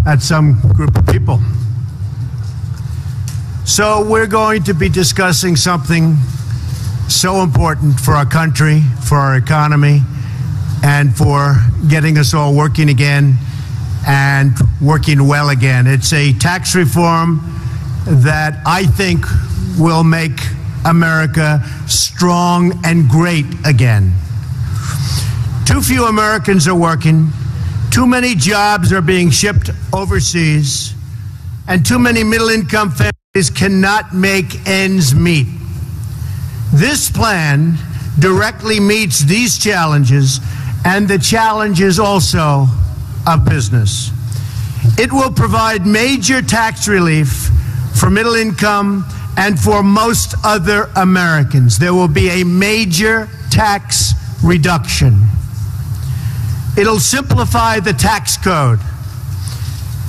at some group of people. So we're going to be discussing something so important for our country, for our economy, and for getting us all working again and working well again. It's a tax reform that I think will make America strong and great again. Too few Americans are working, too many jobs are being shipped overseas, and too many middle-income families cannot make ends meet. This plan directly meets these challenges and the challenges also of business. It will provide major tax relief for middle income and for most other Americans. There will be a major tax reduction. It'll simplify the tax code.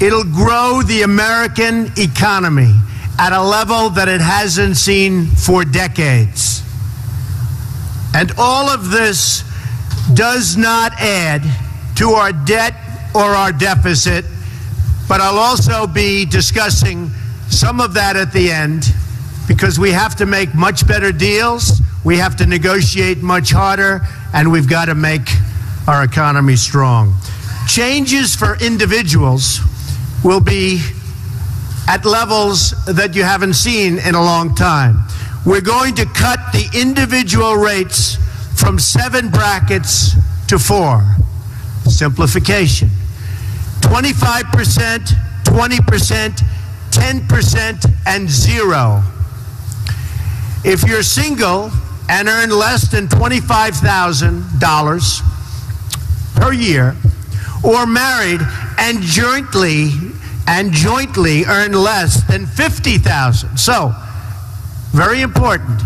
It'll grow the American economy at a level that it hasn't seen for decades. And all of this does not add to our debt or our deficit, but I'll also be discussing some of that at the end, because we have to make much better deals, we have to negotiate much harder, and we've got to make our economy strong. Changes for individuals will be at levels that you haven't seen in a long time. We're going to cut the individual rates from 7 brackets to 4. Simplification. 25%, 20%, 10%, and 0. If you're single and earn less than $25,000 per year, or married and jointly earn less than $50,000. So, very important.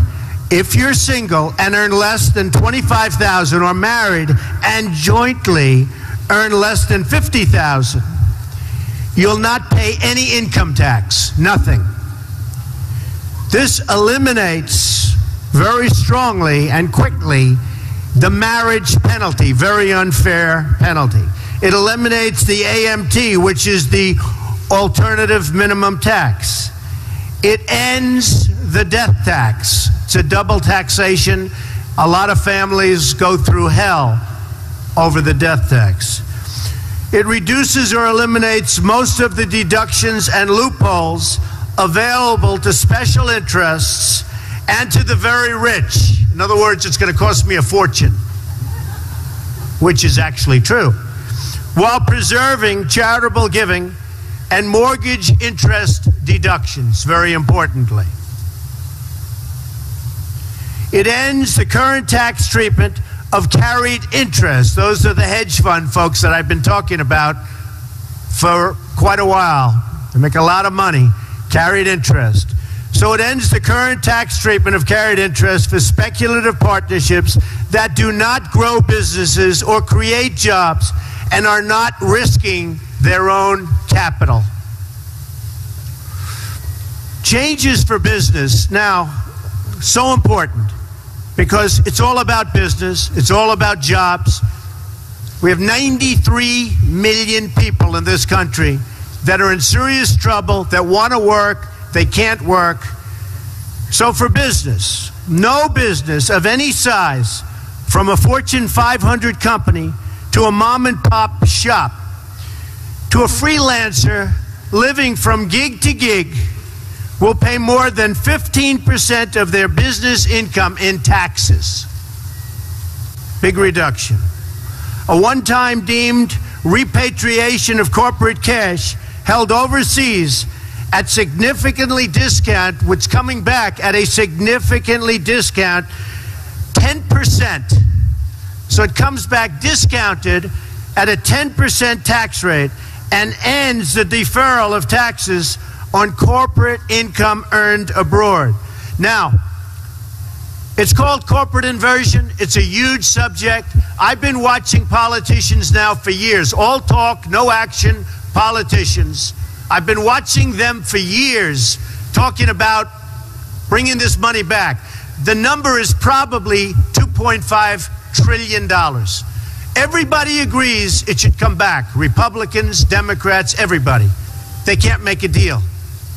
If you're single and earn less than $25,000, or married and jointly earn less than $50,000, you'll not pay any income tax, nothing. This eliminates very strongly and quickly the marriage penalty, very unfair penalty. It eliminates the AMT, which is the alternative minimum tax. It ends the death tax. It's a double taxation. A lot of families go through hell over the death tax. It reduces or eliminates most of the deductions and loopholes available to special interests and to the very rich. In other words, it's going to cost me a fortune, which is actually true, while preserving charitable giving and mortgage interest deductions, very importantly. It ends the current tax treatment of carried interest. Those are the hedge fund folks that I've been talking about for quite a while. They make a lot of money, carried interest. So it ends the current tax treatment of carried interest for speculative partnerships that do not grow businesses or create jobs and are not risking their own capital. Changes for business now, so important, because it's all about business, it's all about jobs. We have 93 million people in this country that are in serious trouble, that want to work, they can't work. So for business, no business of any size, from a Fortune 500 company to a mom and pop shop to a freelancer living from gig to gig, will pay more than 15% of their business income in taxes. Big reduction. A one-time deemed repatriation of corporate cash held overseas at significantly discount, which coming back at a significantly discount, 10%. So it comes back discounted at a 10% tax rate and ends the deferral of taxes on corporate income earned abroad. Now, it's called corporate inversion. It's a huge subject. I've been watching politicians now for years. All talk, no action politicians. I've been watching them for years talking about bringing this money back. The number is probably $2.5 trillion. Everybody agrees it should come back. Republicans, Democrats, everybody. They can't make a deal.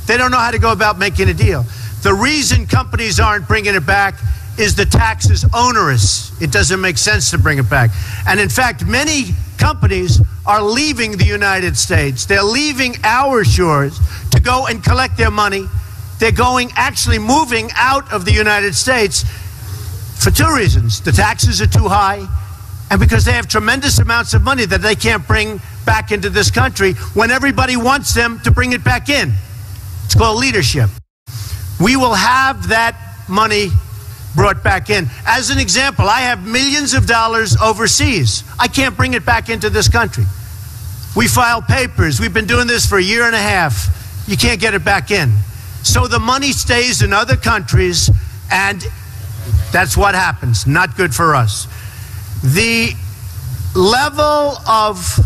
They don't know how to go about making a deal. The reason companies aren't bringing it back is the tax is onerous. It doesn't make sense to bring it back. And in fact, many companies are leaving the United States. They're leaving our shores to go and collect their money. They're actually moving out of the United States for two reasons. The taxes are too high, and because they have tremendous amounts of money that they can't bring back into this country when everybody wants them to bring it back in. It's called leadership. We will have that money brought back in. As an example, I have millions of dollars overseas. I can't bring it back into this country. We file papers. We've been doing this for a year and a half. You can't get it back in. So the money stays in other countries, and that's what happens. Not good for us. The level of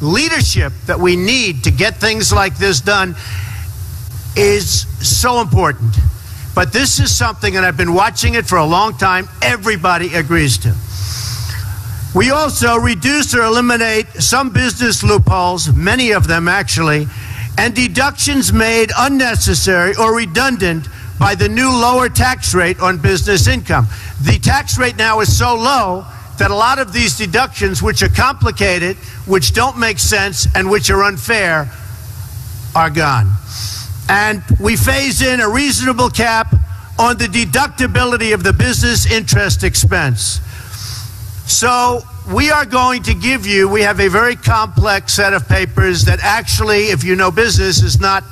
leadership that we need to get things like this done is so important. But this is something, and I've been watching it for a long time, everybody agrees to. We also reduce or eliminate some business loopholes, many of them actually, and deductions made unnecessary or redundant by the new lower tax rate on business income. The tax rate now is so low that a lot of these deductions, which are complicated, which don't make sense, and which are unfair, are gone. And we phase in a reasonable cap on the deductibility of the business interest expense. So we are going to give you, we have a very complex set of papers that actually, if you know business, is not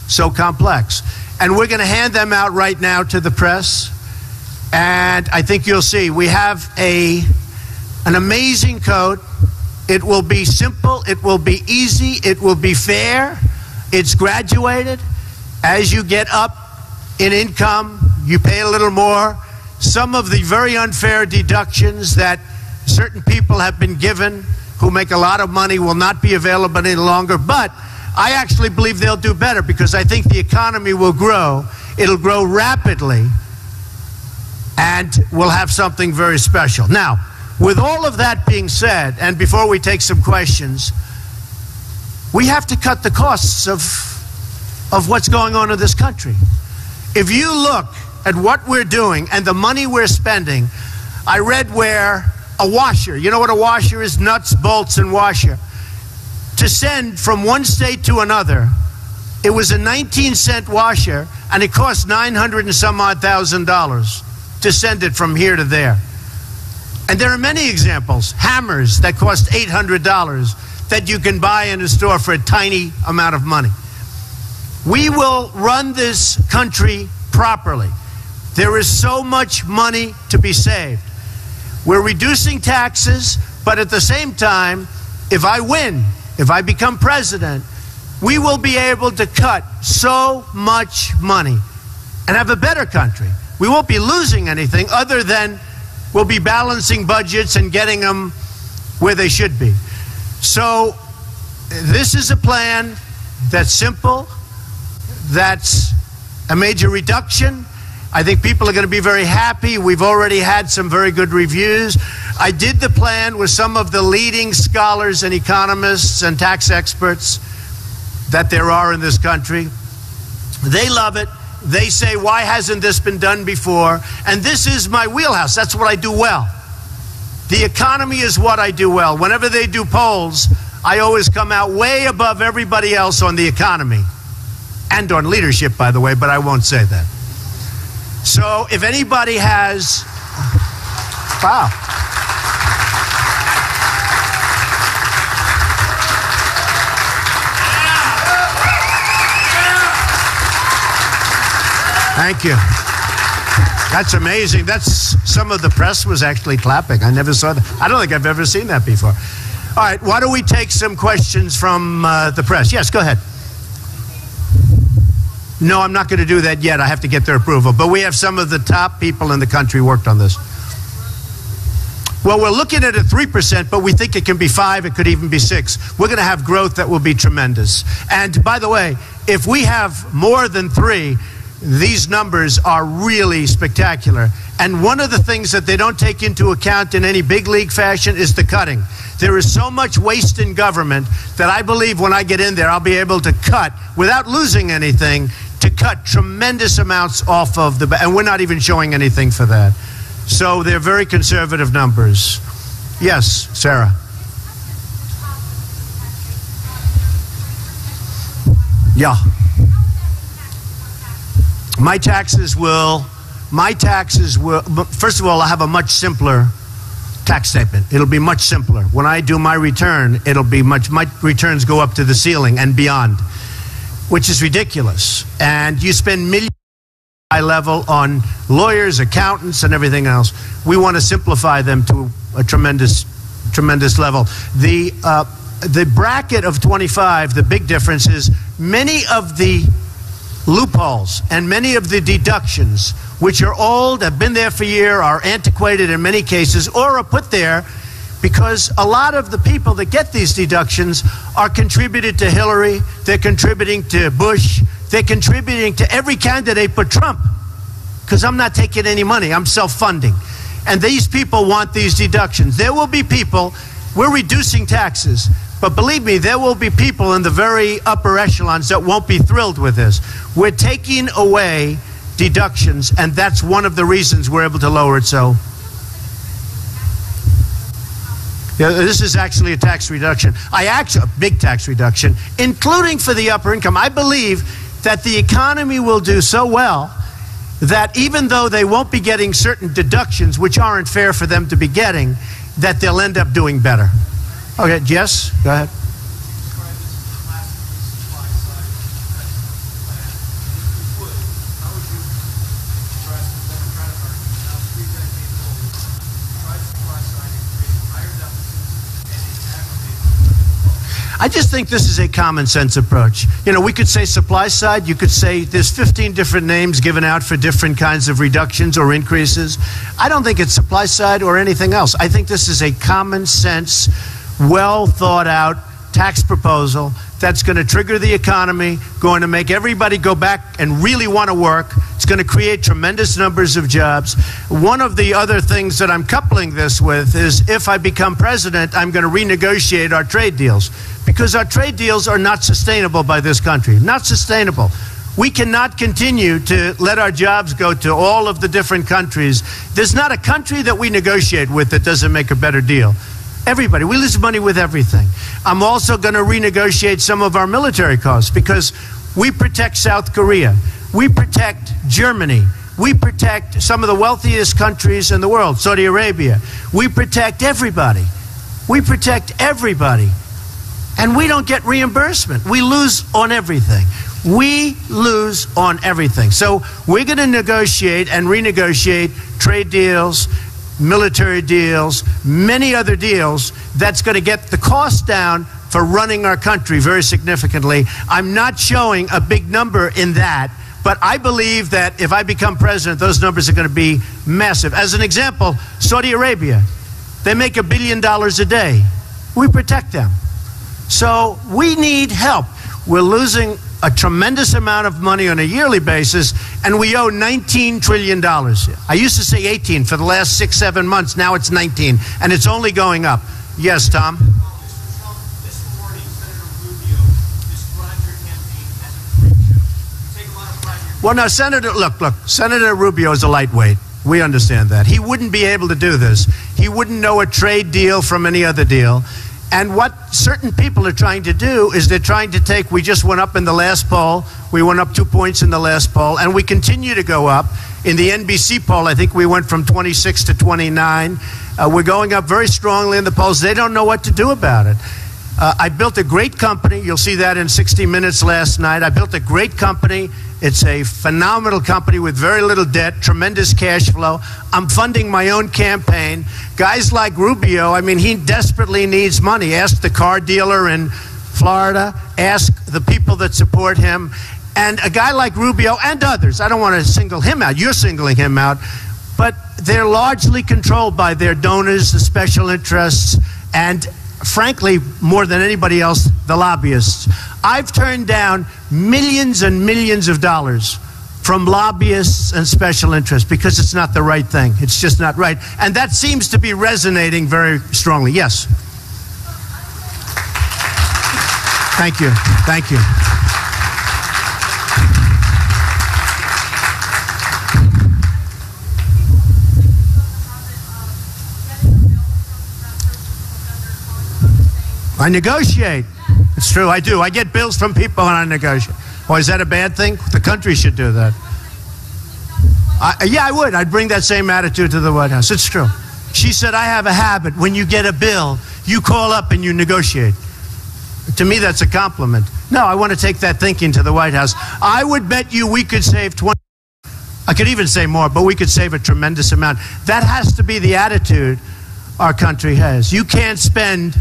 so complex. And we're going to hand them out right now to the press. And I think you'll see, we have an amazing code. It will be simple, it will be easy, it will be fair. It's graduated. As you get up in income, you pay a little more. Some of the very unfair deductions that certain people have been given who make a lot of money will not be available any longer. But I actually believe they'll do better because I think the economy will grow. It'll grow rapidly, and we'll have something very special. Now, with all of that being said, and before we take some questions, we have to cut the costs of what's going on in this country. If you look at what we're doing and the money we're spending, I read where a washer, you know what a washer is? Nuts, bolts, and washer. To send from one state to another, it was a 19-cent washer, and it cost $900 and some odd thousand to send it from here to there. And there are many examples. Hammers that cost $800 that you can buy in a store for a tiny amount of money. We will run this country properly. There is so much money to be saved. We're reducing taxes, but at the same time, if I win, if I become president, we will be able to cut so much money and have a better country. We won't be losing anything other than we'll be balancing budgets and getting them where they should be. So this is a plan that's simple, that's a major reduction. I think people are going to be very happy. We've already had some very good reviews. I did the plan with some of the leading scholars and economists and tax experts that there are in this country. They love it. They say, why hasn't this been done before? And this is my wheelhouse. That's what I do well. The economy is what I do well. Whenever they do polls, I always come out way above everybody else on the economy. And on leadership, by the way, but I won't say that. So if anybody has... Wow. Thank you. That's amazing. That's some of the press was actually clapping. I never saw that. I don't think I've ever seen that before. All right, why don't we take some questions from the press? Yes, go ahead. No, I'm not going to do that yet. I have to get their approval. But we have some of the top people in the country worked on this. Well, we're looking at a 3%, but we think it can be 5, it could even be 6. We're going to have growth that will be tremendous. And by the way, if we have more than 3, these numbers are really spectacular. And one of the things that they don't take into account in any big league fashion is the cutting. There is so much waste in government that I believe when I get in there, I'll be able to cut, without losing anything, to cut tremendous amounts off of the, and we're not even showing anything for that. So they're very conservative numbers. Yes, Sarah. Yeah. My taxes will, first of all, I have a much simpler tax statement. It'll be much simpler. When I do my return, it'll be my returns go up to the ceiling and beyond, which is ridiculous. And you spend millions high level on lawyers, accountants, and everything else. We want to simplify them to a tremendous level. The bracket of 25, the big difference is many of the loopholes and many of the deductions, which are old, have been there for years, are antiquated in many cases, or are put there because a lot of the people that get these deductions are contributed to Hillary, they're contributing to Bush, they're contributing to every candidate but Trump, because I'm not taking any money, I'm self-funding. And these people want these deductions. There will be people, we're reducing taxes, but believe me, there will be people in the very upper echelons that won't be thrilled with this. We're taking away deductions, and that's one of the reasons we're able to lower it. So, yeah, this is actually a tax reduction. A big tax reduction, including for the upper income. I believe that the economy will do so well that even though they won't be getting certain deductions, which aren't fair for them to be getting, that they'll end up doing better. Okay, yes, go ahead. I just think this is a common sense approach. You know, we could say supply side, you could say there's 15 different names given out for different kinds of reductions or increases. I don't think it's supply side or anything else. I think this is a common sense, well thought out tax proposal that's going to trigger the economy, going to make everybody go back and really want to work. It's going to create tremendous numbers of jobs. One of the other things that I'm coupling this with is if I become president, I'm going to renegotiate our trade deals, because our trade deals are not sustainable by this country. Not sustainable. We cannot continue to let our jobs go to all of the different countries. There's not a country that we negotiate with that doesn't make a better deal. Everybody. We lose money with everything. I'm also going to renegotiate some of our military costs, because we protect South Korea. We protect Germany. We protect some of the wealthiest countries in the world, Saudi Arabia. We protect everybody. We protect everybody. And we don't get reimbursement. We lose on everything. We lose on everything. So we're going to negotiate and renegotiate trade deals, military deals, many other deals that's going to get the cost down for running our country very significantly. I'm not showing a big number in that, but I believe that if I become president, those numbers are going to be massive. As an example, Saudi Arabia, they make $1 billion a day. We protect them. So we need help. We're losing a tremendous amount of money on a yearly basis, and we owe $19 trillion. I used to say 18 for the last 6-7 months. Now it's 19, and it's only going up. Yes, Tom? This morning, Senator Rubio described your campaign as a freak show. You take a lot of pride in your Well, no, look, Senator Rubio is a lightweight. We understand that. He wouldn't be able to do this. He wouldn't know a trade deal from any other deal. And what certain people are trying to do is they're trying to take, we just went up in the last poll, we went up 2 points in the last poll, and we continue to go up. In the NBC poll, I think we went from 26 to 29. We're going up very strongly in the polls. They don't know what to do about it. I built a great company. You'll see that in 60 Minutes last night. I built a great company. It's a phenomenal company with very little debt, tremendous cash flow. I'm funding my own campaign. Guys like Rubio, I mean, he desperately needs money. Ask the car dealer in Florida. Ask the people that support him. And a guy like Rubio and others, I don't want to single him out. You're singling him out. But they're largely controlled by their donors, the special interests, and frankly, more than anybody else, the lobbyists. I've turned down millions and millions of dollars from lobbyists and special interests because it's not the right thing. It's just not right. And that seems to be resonating very strongly. Yes. Thank you. Thank you. I negotiate. It's true, I do. I get bills from people and I negotiate. Well, is that a bad thing? The country should do that. Yeah, I would. I'd bring that same attitude to the White House. It's true. She said, I have a habit. When you get a bill, you call up and you negotiate. To me, that's a compliment. No, I want to take that thinking to the White House. I would bet you we could save 20. I could even say more, but we could save a tremendous amount. That has to be the attitude our country has. You can't spend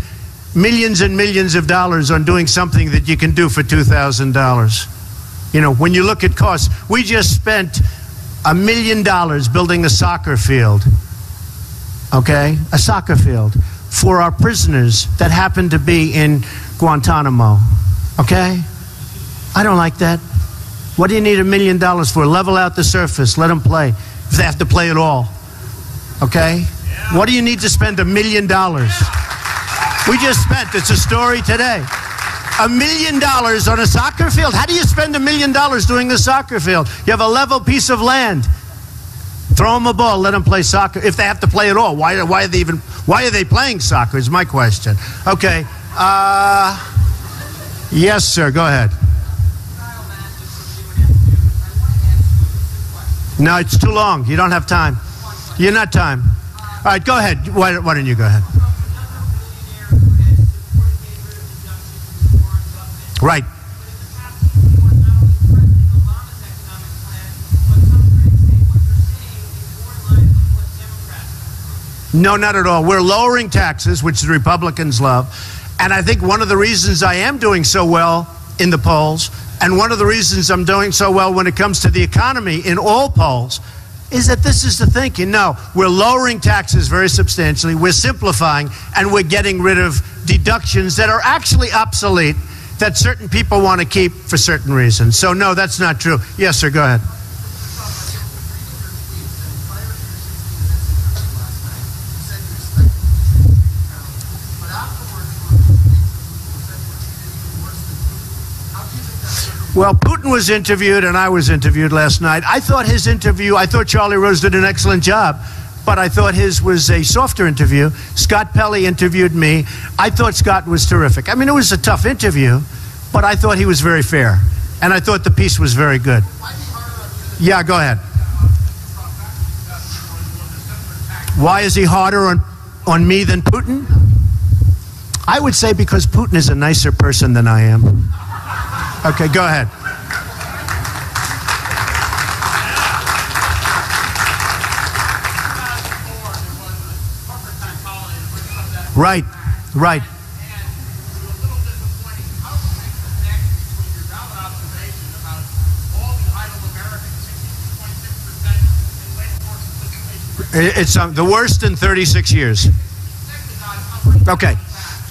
millions and millions of dollars on doing something that you can do for $2,000. You know, when you look at costs, we just spent $1 million building a soccer field, okay? A soccer field for our prisoners that happen to be in Guantanamo, okay? I don't like that. What do you need $1 million for? Level out the surface, let them play, if they have to play at all, okay? What do you need to spend $1 million? We just spent, it's a story today, $1 million on a soccer field. How do you spend $1 million doing the soccer field? You have a level piece of land. Throw them a ball, let them play soccer. If they have to play at all, why are they playing soccer is my question. Okay, yes, sir, go ahead. No, it's too long. You don't have time. You're not time. All right, go ahead. Why don't you go ahead? Right. No, not at all. We're lowering taxes, which the Republicans love. And I think one of the reasons I am doing so well in the polls, and one of the reasons I'm doing so well when it comes to the economy in all polls, is that this is the thinking. No, we're lowering taxes very substantially, we're simplifying, and we're getting rid of deductions that are actually obsolete that certain people want to keep for certain reasons. So no, that's not true. Yes, sir, go ahead. Well, Putin was interviewed and I was interviewed last night. I thought Charlie Rose did an excellent job, but I thought his was a softer interview. Scott Pelley interviewed me. I thought Scott was terrific. I mean, it was a tough interview, but I thought he was very fair. And I thought the piece was very good. Yeah, go ahead. Why is he harder on me than Putin? I would say because Putin is a nicer person than I am. Okay, go ahead. Right, right. It's the worst in 36 years. Okay.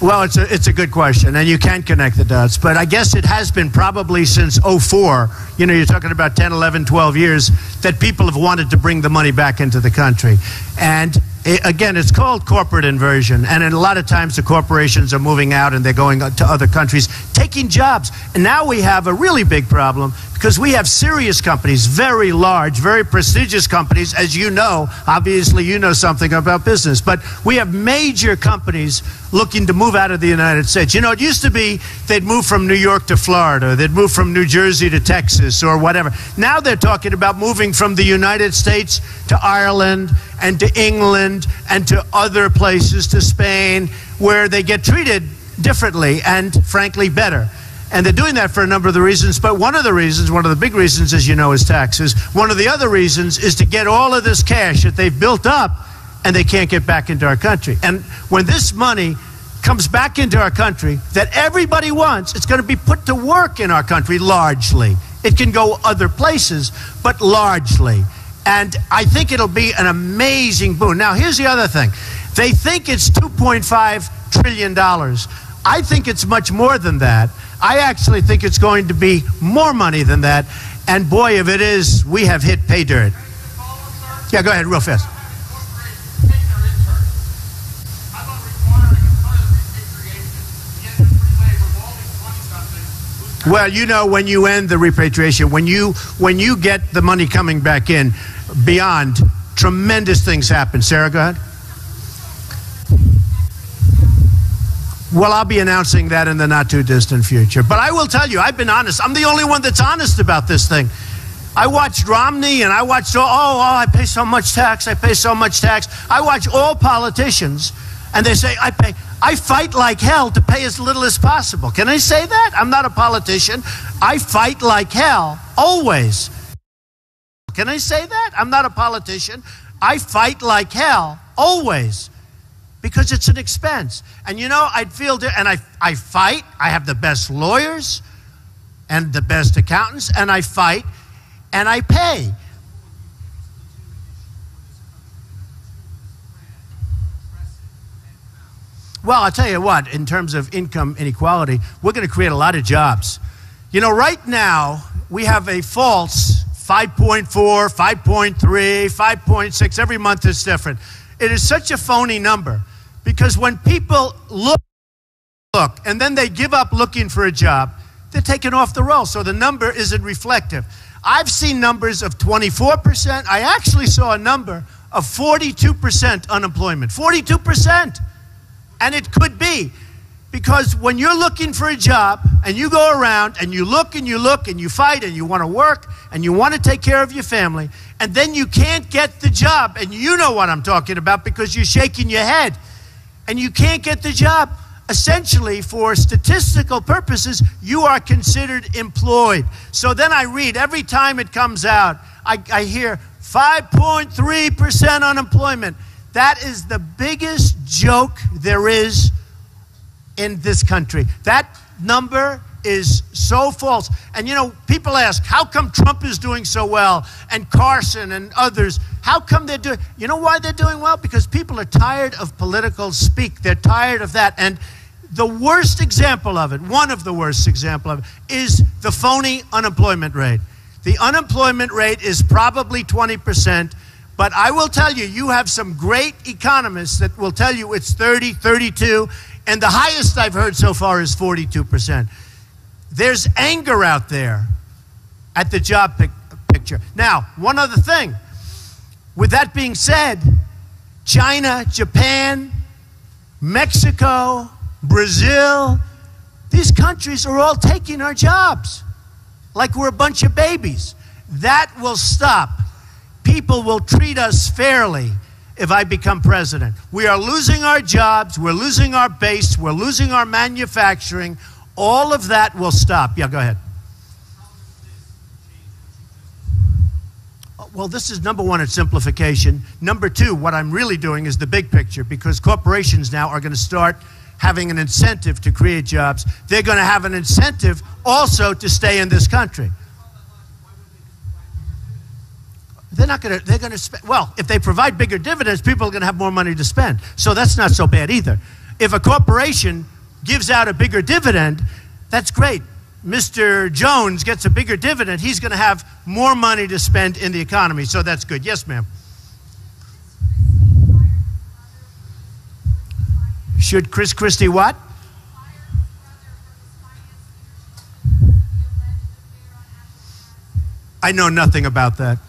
Well, it's a good question, and you can connect the dots. But I guess it has been probably since '04, you know, you're talking about 10, 11, 12 years, that people have wanted to bring the money back into the country. And again, it's called corporate inversion. And a lot of times the corporations are moving out and they're going to other countries, taking jobs. And now we have a really big problem because we have serious companies, very large, very prestigious companies, as you know. Obviously, you know something about business. But we have major companies looking to move out of the United States. You know, it used to be they'd move from New York to Florida, they'd move from New Jersey to Texas or whatever. Now they're talking about moving from the United States to Ireland and to England and to other places, to Spain, where they get treated differently and, frankly, better. And they're doing that for a number of the reasons, but one of the big reasons, as you know, is taxes. One of the other reasons is to get all of this cash that they've built up and they can't get back into our country. And when this money comes back into our country that everybody wants, it's going to be put to work in our country largely. It can go other places, but largely. And I think it'll be an amazing boon. Now, here's the other thing. They think it's $2.5 trillion. I think it's much more than that. I actually think it's going to be more money than that. And boy, if it is, we have hit pay dirt. Yeah, go ahead, real fast. Well, you know, when you end the repatriation, when you get the money coming back in, beyond, tremendous things happen. Sarah, go ahead. Well, I'll be announcing that in the not too distant future. But I will tell you, I've been honest. I'm the only one that's honest about this thing. I watched Romney and I watched, I pay so much tax, I pay so much tax. I watch all politicians and they say, I fight like hell to pay as little as possible. Can I say that? I'm not a politician. I fight like hell, always. Can I say that? I'm not a politician. I fight like hell, always. Because it's an expense. And you know, I fight. I have the best lawyers and the best accountants, and I fight and I pay. Well, I'll tell you what, in terms of income inequality, we're going to create a lot of jobs. You know, right now, we have a false 5.4, 5.3, 5.6. Every month is different. It is such a phony number because when people look, and then they give up looking for a job, they're taken off the roll. So the number isn't reflective. I've seen numbers of 24%. I actually saw a number of 42% unemployment. 42%. And it could be because when you're looking for a job and you go around and you look and you look and you fight and you want to work and you want to take care of your family and then you can't get the job, and you know what I'm talking about because you're shaking your head and you can't get the job, essentially for statistical purposes, you are considered employed. So then I read every time it comes out, I hear 5.3% unemployment. That is the biggest joke there is in this country. That number is so false. And you know, people ask, how come Trump is doing so well and Carson and others? How come they're doing? You know why they're doing well? Because people are tired of political speak. They're tired of that. And the worst example of it, one of the worst examples of it, is the phony unemployment rate. The unemployment rate is probably 20%. But I will tell you, you have some great economists that will tell you it's 30, 32, and the highest I've heard so far is 42%. There's anger out there at the job picture. Now, one other thing. With that being said, China, Japan, Mexico, Brazil, these countries are all taking our jobs like we're a bunch of babies. That will stop. People will treat us fairly if I become president. We are losing our jobs, we're losing our base, we're losing our manufacturing. All of that will stop. Yeah, go ahead. Well, this is number one, it's simplification. Number two, what I'm really doing is the big picture, because corporations now are going to start having an incentive to create jobs. They're going to have an incentive also to stay in this country. They're going to spend, well, if they provide bigger dividends, people are going to have more money to spend. So that's not so bad either. If a corporation gives out a bigger dividend, that's great. Mr. Jones gets a bigger dividend, he's going to have more money to spend in the economy. So that's good. Yes, ma'am. Should Chris Christie what? I know nothing about that.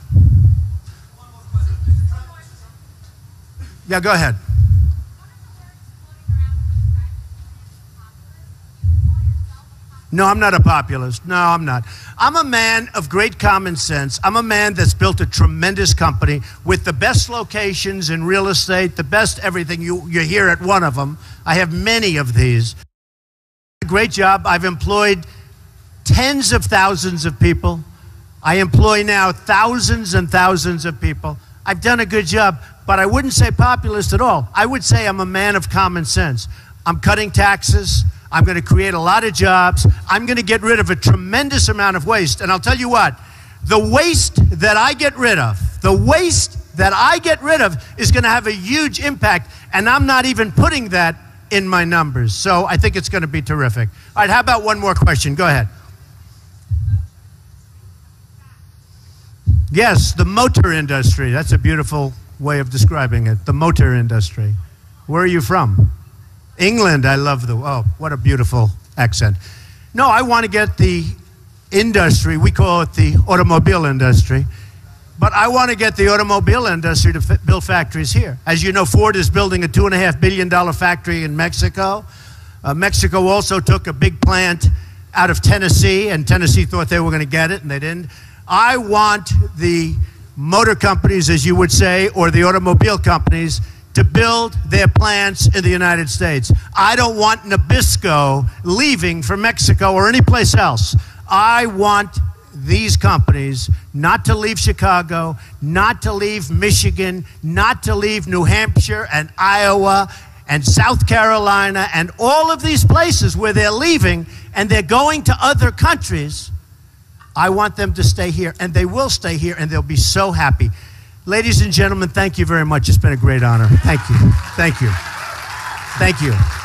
Yeah, go ahead. No, I'm not a populist. No, I'm not. I'm a man of great common sense. I'm a man that's built a tremendous company with the best locations in real estate, the best everything. You're here at one of them. I have many of these. A great job. I've employed tens of thousands of people. I employ now thousands and thousands of people. I've done a good job, but I wouldn't say populist at all. I would say I'm a man of common sense. I'm cutting taxes. I'm going to create a lot of jobs. I'm going to get rid of a tremendous amount of waste. And I'll tell you what, the waste that I get rid of, is going to have a huge impact. And I'm not even putting that in my numbers. So I think it's going to be terrific. All right, how about one more question? Go ahead. Yes, the motor industry. That's a beautiful way of describing it. The motor industry. Where are you from? England. I love oh, what a beautiful accent. No, I want to get the industry, we call it the automobile industry, but I want to get the automobile industry to build factories here. As you know, Ford is building a $2.5 billion factory in Mexico. Mexico also took a big plant out of Tennessee, and Tennessee thought they were going to get it, and they didn't. I want the motor companies, as you would say, or the automobile companies, to build their plants in the United States. I don't want Nabisco leaving for Mexico or any place else. I want these companies not to leave Chicago, not to leave Michigan, not to leave New Hampshire and Iowa and South Carolina and all of these places where they're leaving and they're going to other countries. I want them to stay here, and they will stay here, and they'll be so happy. Ladies and gentlemen, thank you very much. It's been a great honor. Thank you. Thank you. Thank you.